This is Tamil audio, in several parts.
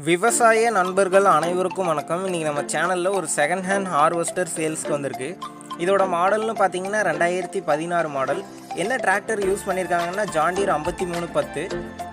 விவசாய நண்பர்கள் அனைவருக்கும் வணக்கம். இன்றைக்கி நம்ம சேனலில் ஒரு செகண்ட் ஹேண்ட் ஹார்வெஸ்டர் சேல்ஸ்க்கு வந்திருக்கு. இதோட மாடல்னு பார்த்தீங்கன்னா 2016 மாடல். என்ன டிராக்டர் யூஸ் பண்ணியிருக்காங்கன்னா ஜாண்டியர் 5310.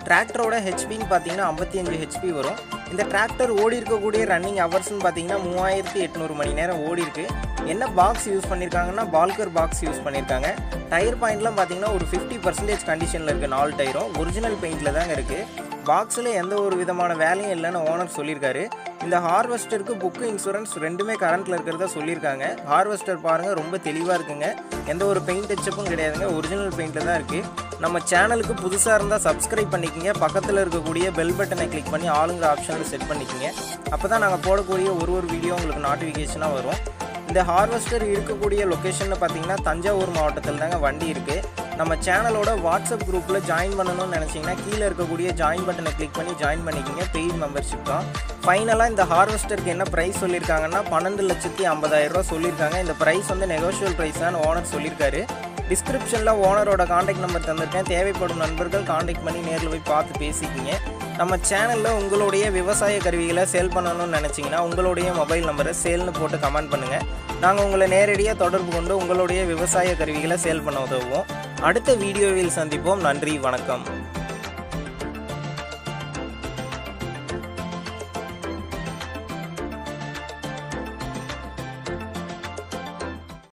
டிராக்டரோட ஹெச்பின்னு பார்த்தீங்கன்னா 55 ஹெச்பி வரும். இந்த டிராக்டர் ஓடி இருக்கக்கூடிய ரன்னிங் ஹவர்ஸ்ன்னு பார்த்தீங்கன்னா 3800 மணி நேரம் ஓடி இருக்கு. என்ன பாக்ஸ் யூஸ் பண்ணியிருக்காங்கன்னா பால்கர் பாக்ஸ் யூஸ் பண்ணியிருக்காங்க. டயர் பாயிண்ட்லாம் பார்த்தீங்கன்னா ஒரு 50% கண்டிஷனில் இருக்குது. 4 டயரும் ஒரிஜினல் பெயிண்டில் தாங்க இருக்குது. பாக்ஸில் எந்த ஒரு விதமான வேலையும் இல்லைன்னு ஓனர் சொல்லியிருக்காரு. இந்த ஹார்வெஸ்டருக்கு புக்கு இன்சூரன்ஸ் ரெண்டுமே கரண்ட்டில் இருக்கிறதா சொல்லியிருக்காங்க. ஹார்வெஸ்டர் பாருங்கள், ரொம்ப தெளிவாக இருக்குங்க. எந்த ஒரு பெயிண்ட் டச்சப்பும் கிடையாதுங்க. ஒரிஜினல் பெயிண்டில் தான் இருக்குது. நம்ம சேனலுக்கு புதுசாக இருந்தால் சப்ஸ்கிரைப் பண்ணிக்கோங்க. பக்கத்தில் இருக்கக்கூடிய பெல் பட்டனை கிளிக் பண்ணி ஆளுங்கிற ஆப்ஷனில் செட் பண்ணிக்கோங்க. அப்போ தான் நாங்கள் போடக்கூடிய ஒரு வீடியோ உங்களுக்கு நோட்டிஃபிகேஷனாக வரும். இந்த ஹார்வெஸ்டர் இருக்கக்கூடிய லொக்கேஷன் பார்த்தீங்கன்னா தஞ்சாவூர் மாவட்டத்தில் தாங்க வண்டி இருக்குது. நம்ம சேனலோட வாட்ஸ்அப் குரூப்பில் ஜாயின் பண்ணணும்னு நினச்சிங்கன்னா கீழே இருக்கக்கூடிய ஜாயின் பட்டனை கிளிக் பண்ணி ஜாயின் பண்ணிக்கிங்க. பெய்ட் மெம்பர்ஷிப் தான். ஃபைனலாக இந்த ஹார்வெஸ்டருக்கு என்ன ப்ரைஸ் சொல்லியிருக்காங்கன்னா 12,50,000 ரூபா சொல்லியிருக்காங்க. இந்த ப்ரைஸ் நெகோஷியல் ப்ரைஸ் தான் ஓனர் சொல்லியிருக்காரு. டிஸ்கிரிப்ஷனில் ஓனரோட காண்டாக்ட் நம்பர் தந்திருக்கேன். தேவைப்படும் நண்பர்கள் காண்டாக்ட் பண்ணி நேரில் போய் பார்த்து பேசிக்கிங்க. நம்ம சேனலில் உங்களுடைய விவசாய கருவிகளை சேல் பண்ணணும்னு நினச்சிங்கன்னா உங்களுடைய மொபைல் நம்பரை சேல்னு போட்டு கமெண்ட் பண்ணுங்கள். நாங்கள் உங்களை நேரடியாக தொடர்பு கொண்டு உங்களுடைய விவசாய கருவிகளை சேல் பண்ண உதவுவோம். அடுத்த வீடியோவில் சந்திப்போம். நன்றி, வணக்கம்.